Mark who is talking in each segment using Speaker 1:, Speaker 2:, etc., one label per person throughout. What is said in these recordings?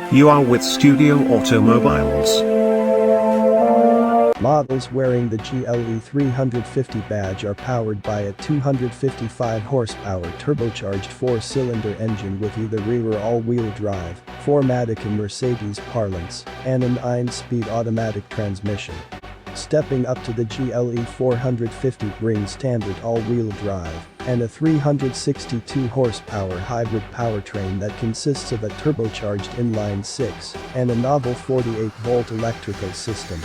Speaker 1: You are with Studio Automobiles.
Speaker 2: Models wearing the GLE 350 badge are powered by a 255 horsepower turbocharged 4-cylinder engine with either rear or all-wheel drive, 4MATIC in Mercedes parlance, and a 9-speed automatic transmission. Stepping up to the GLE 450 brings standard all-wheel drive and a 362 horsepower hybrid powertrain that consists of a turbocharged inline-6 and a novel 48-volt electrical system.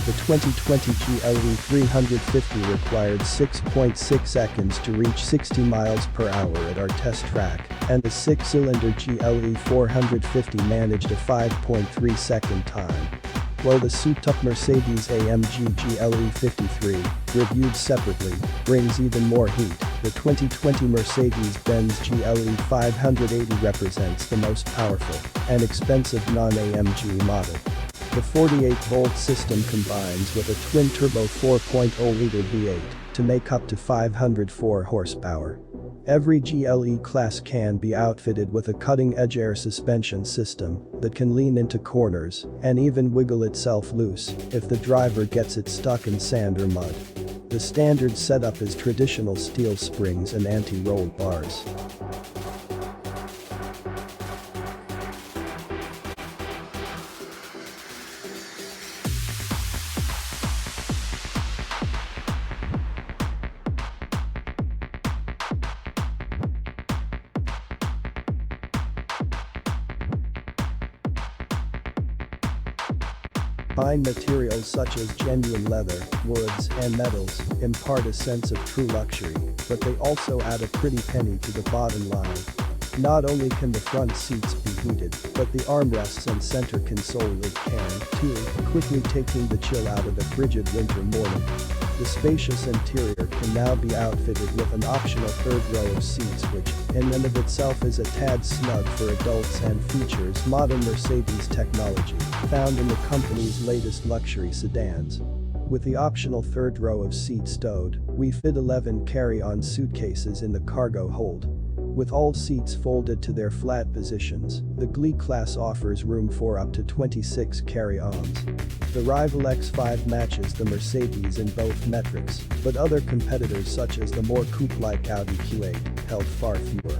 Speaker 2: The 2020 GLE 350 required 6.6 seconds to reach 60 miles per hour at our test track, and the 6-cylinder GLE 450 managed a 5.3 second time. While the souped-up Mercedes-AMG GLE 53, reviewed separately, brings even more heat, the 2020 Mercedes Benz GLE 580 represents the most powerful and expensive non-AMG model. The 48-volt system combines with a twin-turbo 4.0-liter V8 to make up to 504 horsepower. Every GLE-Class can be outfitted with a cutting-edge air suspension system that can lean into corners and even wiggle itself loose if the driver gets it stuck in sand or mud. The standard setup is traditional steel springs and anti-roll bars. Fine materials such as genuine leather, woods, and metals impart a sense of true luxury, but they also add a pretty penny to the bottom line. Not only can the front seats be heated, but the armrests and center console lid can, too, quickly taking the chill out of a frigid winter morning. The spacious interior can now be outfitted with an optional third row of seats which, in and of itself, is a tad snug for adults and features modern Mercedes technology, found in the company's latest luxury sedans. With the optional third row of seats stowed, we fit 11 carry-on suitcases in the cargo hold. With all seats folded to their flat positions, the GLE-Class offers room for up to 26 carry-ons. The rival X5 matches the Mercedes in both metrics, but other competitors such as the more coupe-like Audi Q8 held far fewer.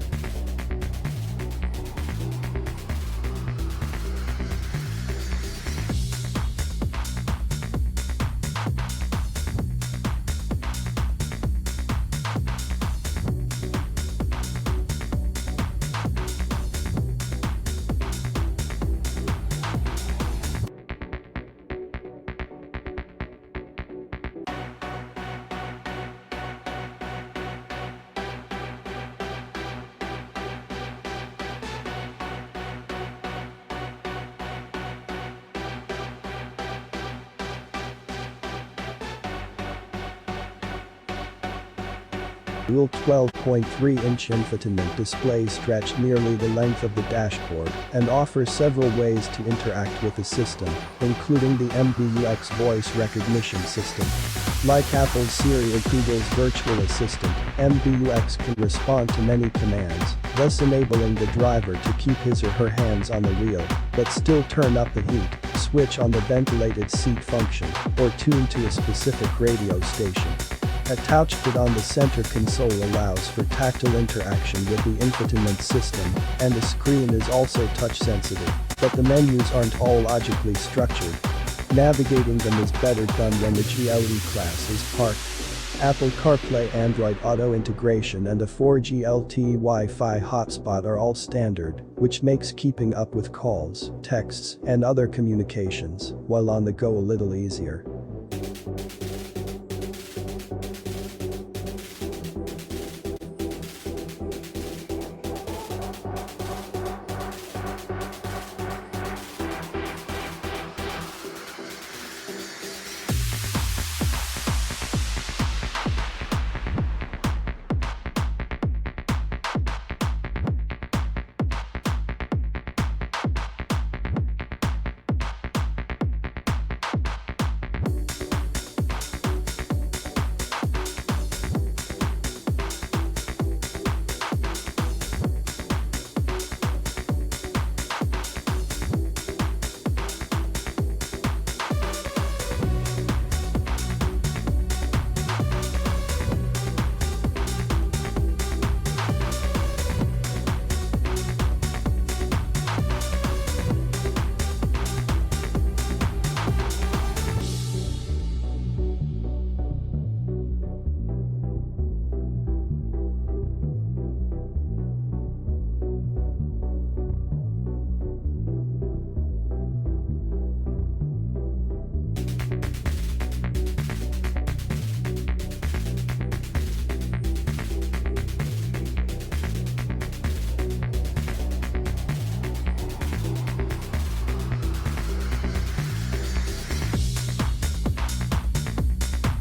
Speaker 2: Dual 12.3-inch infotainment display stretch nearly the length of the dashboard and offers several ways to interact with the system, including the MBUX voice recognition system. Like Apple's Siri or Google's virtual assistant, MBUX can respond to many commands, thus enabling the driver to keep his or her hands on the wheel, but still turn up the heat, switch on the ventilated seat function, or tune to a specific radio station. A touchpad on the center console allows for tactile interaction with the infotainment system, and the screen is also touch-sensitive, but the menus aren't all logically structured. Navigating them is better done when the GLE-Class is parked. Apple CarPlay, Android Auto integration, and a 4G LTE Wi-Fi hotspot are all standard, which makes keeping up with calls, texts, and other communications while on the go a little easier.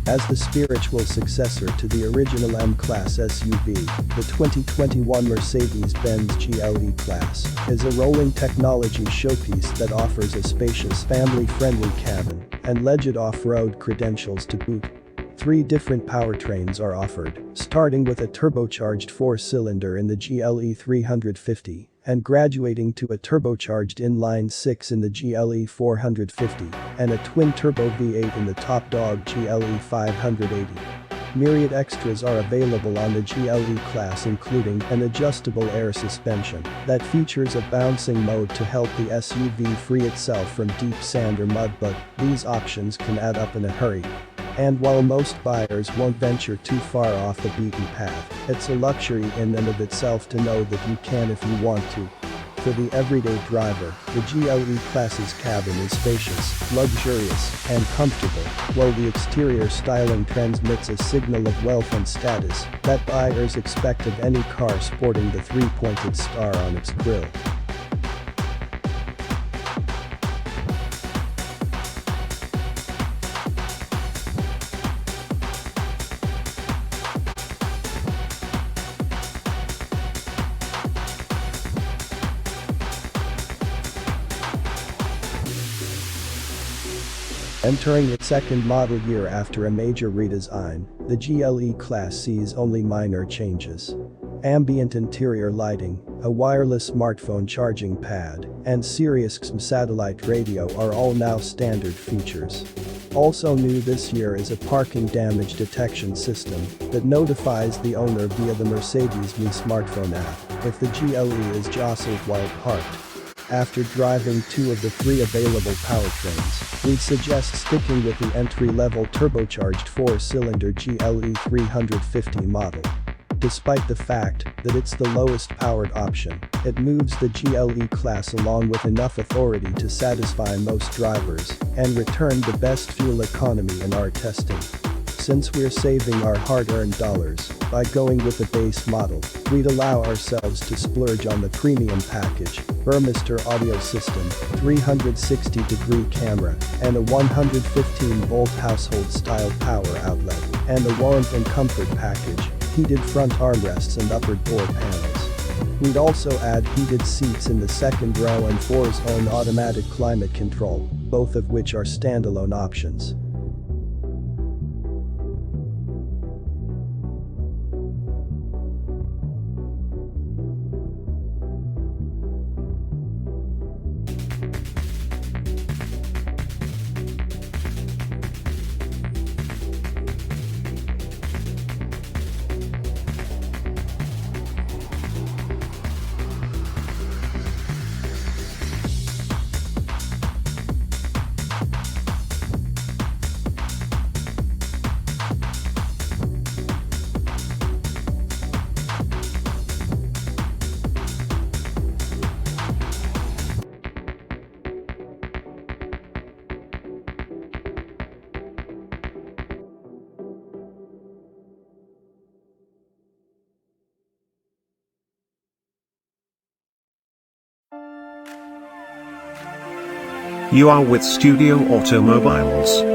Speaker 2: As the spiritual successor to the original M-Class SUV, the 2021 Mercedes Benz GLE-Class is a rolling technology showpiece that offers a spacious, family-friendly cabin and legit off-road credentials to boot. 3 different powertrains are offered, starting with a turbocharged 4-cylinder in the GLE 350 and graduating to a turbocharged inline-6 in the GLE 450 and a twin-turbo V8 in the top-dog GLE 580. Myriad extras are available on the GLE-Class, including an adjustable air suspension that features a bouncing mode to help the SUV free itself from deep sand or mud, but these options can add up in a hurry. And while most buyers won't venture too far off the beaten path, it's a luxury in and of itself to know that you can if you want to. For the everyday driver, the GLE-Class's cabin is spacious, luxurious, and comfortable, while the exterior styling transmits a signal of wealth and status that buyers expect of any car sporting the 3-pointed star on its grille. Entering its second model year after a major redesign, the GLE-Class sees only minor changes. Ambient interior lighting, a wireless smartphone charging pad, and Sirius XM satellite radio are all now standard features. Also new this year is a parking damage detection system that notifies the owner via the Mercedes Me smartphone app if the GLE is jostled while parked. After driving 2 of the 3 available powertrains, we'd suggest sticking with the entry-level turbocharged 4-cylinder GLE 350 model. Despite the fact that it's the lowest powered option, it moves the GLE-Class along with enough authority to satisfy most drivers and return the best fuel economy in our testing. Since we're saving our hard-earned dollars by going with the base model, we'd allow ourselves to splurge on the premium package, Burmester audio system, 360-degree camera, and a 115-volt household-style power outlet, and the warmth and comfort package, heated front armrests and upper door panels. We'd also add heated seats in the second row and 4-zone automatic climate control, both of which are standalone options.
Speaker 1: You are with Studio Automobiles.